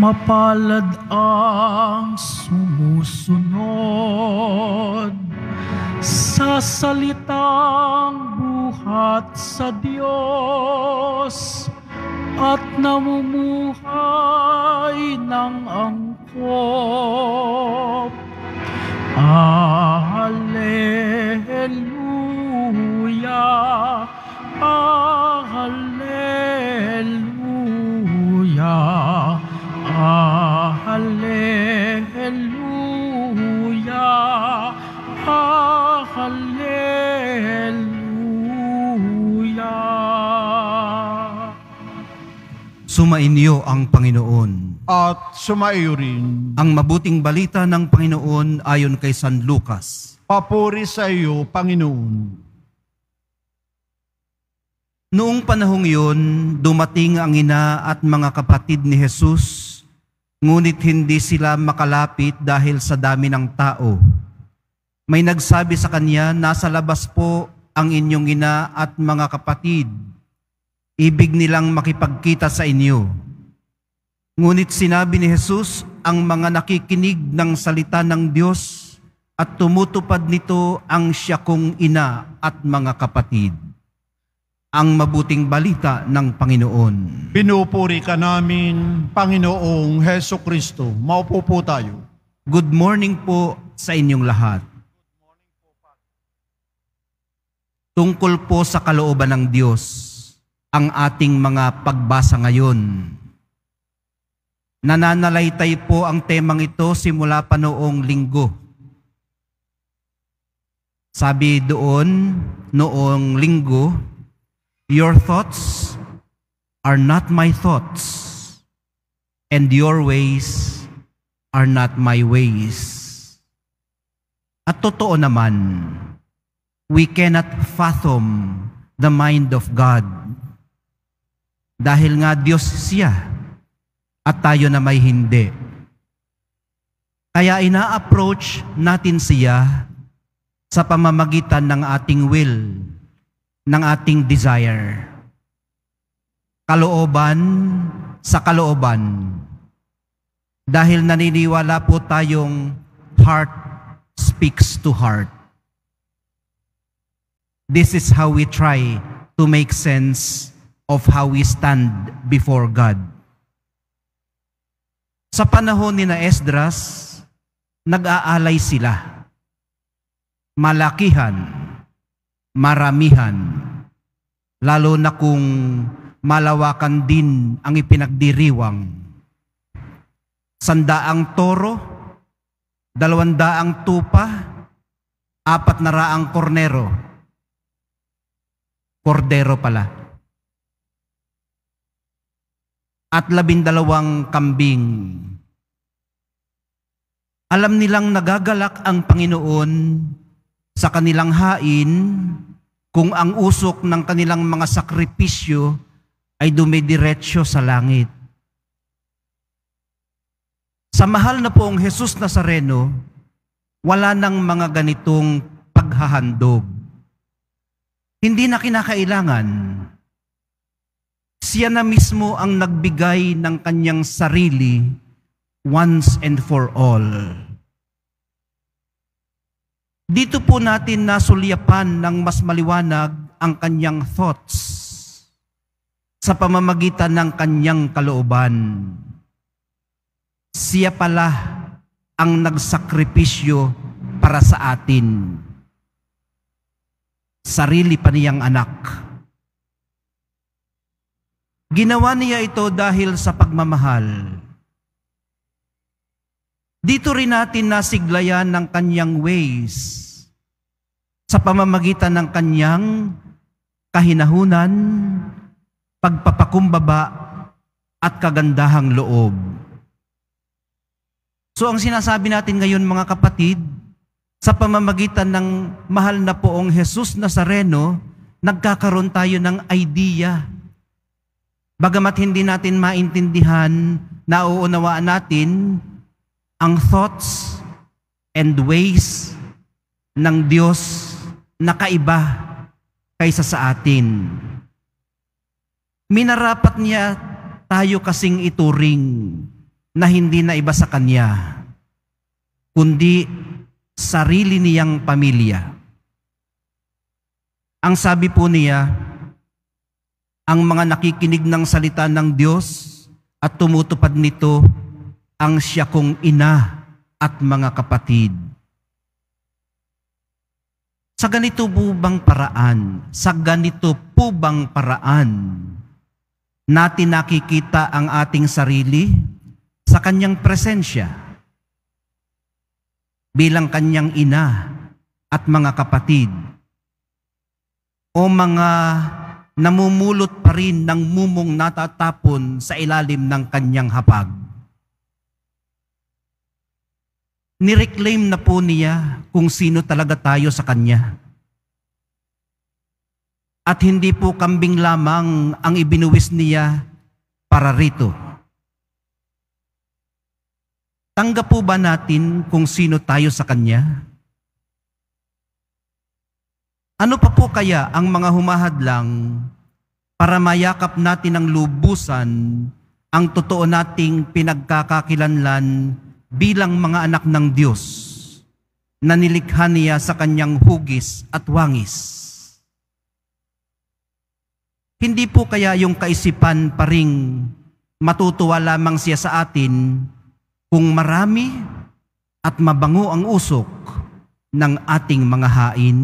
Mapalad ang sumusunod sa salitang buhat sa Diyos at namumuhay ng angkop. Alleluia, Alleluia, Alleluia, Alleluia. Sumainyo ang Panginoon. At sumaiyo rin. Ang mabuting balita ng Panginoon ayon kay San Lucas. Papuri sa iyo, Panginoon. Noong panahong yun, dumating ang ina at mga kapatid ni Jesus, ngunit hindi sila makalapit dahil sa dami ng tao. May nagsabi sa kanya, nasa labas po ang inyong ina at mga kapatid. Ibig nilang makipagkita sa inyo. Ngunit sinabi ni Jesus, ang mga nakikinig ng salita ng Diyos at tumutupad nito ang siya kong ina at mga kapatid. Ang mabuting balita ng Panginoon. Pinupuri ka namin, Panginoong Heso Kristo. Maupo po tayo. Good morning po sa inyong lahat. Tungkol po sa kalooban ng Diyos, ang ating mga pagbasa ngayon. Nananalaytay po ang temang ito simula pa noong linggo. Sabi doon, noong linggo, your thoughts are not my thoughts, and your ways are not my ways. At totoo naman, we cannot fathom the mind of God. Dahil nga Diyos siya, at tayo na may hindi. Kaya ina-approach natin siya sa pamamagitan ng ating will, ng ating desire. Kalooban sa kalooban. Dahil naniniwala po tayong heart speaks to heart. This is how we try to make sense of how we stand before God. Sa panahon ni na Esdras, nag-aalay sila. Malakihan, maramihan, lalo na kung malawakan din ang ipinagdiriwang. 100 toro, 200 tupa, 400 kornero. Kordero pala. At 12 kambing. Alam nilang nagagalak ang Panginoon sa kanilang hain kung ang usok ng kanilang mga sakripisyo ay dumidiretso sa langit. Sa mahal na poong Jesus Nazareno, wala nang mga ganitong paghahandog. Hindi na kinakailangan. Siya na mismo ang nagbigay ng kanyang sarili once and for all. Dito po natin nasulyapan ng mas maliwanag ang kanyang thoughts sa pamamagitan ng kanyang kalooban. Siya pala ang nagsakripisyo para sa atin. Sarili pa niyang anak. Ginawa niya ito dahil sa pagmamahal. Dito rin natin nasiglayan ng kanyang ways sa pamamagitan ng kanyang kahinahunan, pagpapakumbaba at kagandahang loob. So ang sinasabi natin ngayon mga kapatid, sa pamamagitan ng mahal na poong Jesus Nazareno, nagkakaroon tayo ng idea. Bagamat hindi natin maintindihan, nauunawaan natin ang thoughts and ways ng Diyos na kaiba kaysa sa atin. Minarapat niya tayo kasing ituring na hindi na iba sa Kanya, kundi sarili niyang pamilya. Ang sabi po niya, ang mga nakikinig ng salita ng Diyos at tumutupad nito, ang siya kong ina at mga kapatid. Sa ganito po bang paraan, natin nakikita ang ating sarili sa Kanyang presensya bilang Kanyang ina at mga kapatid, o mga namumulot pa rin ng mumong natatapon sa ilalim ng Kanyang hapag? Nireclaim na po niya kung sino talaga tayo sa Kanya. At hindi po kambing lamang ang ibinuwis niya para rito. Tanggap po ba natin kung sino tayo sa Kanya? Ano pa po kaya ang mga humahadlang para mayakap natin ng lubusan ang totoo nating pinagkakakilanlan bilang mga anak ng Diyos na nilikha niya sa Kanyang hugis at wangis? Hindi po kaya yung kaisipan pa ring matutuwa lamang siya sa atin kung marami at mabango ang usok ng ating mga hain?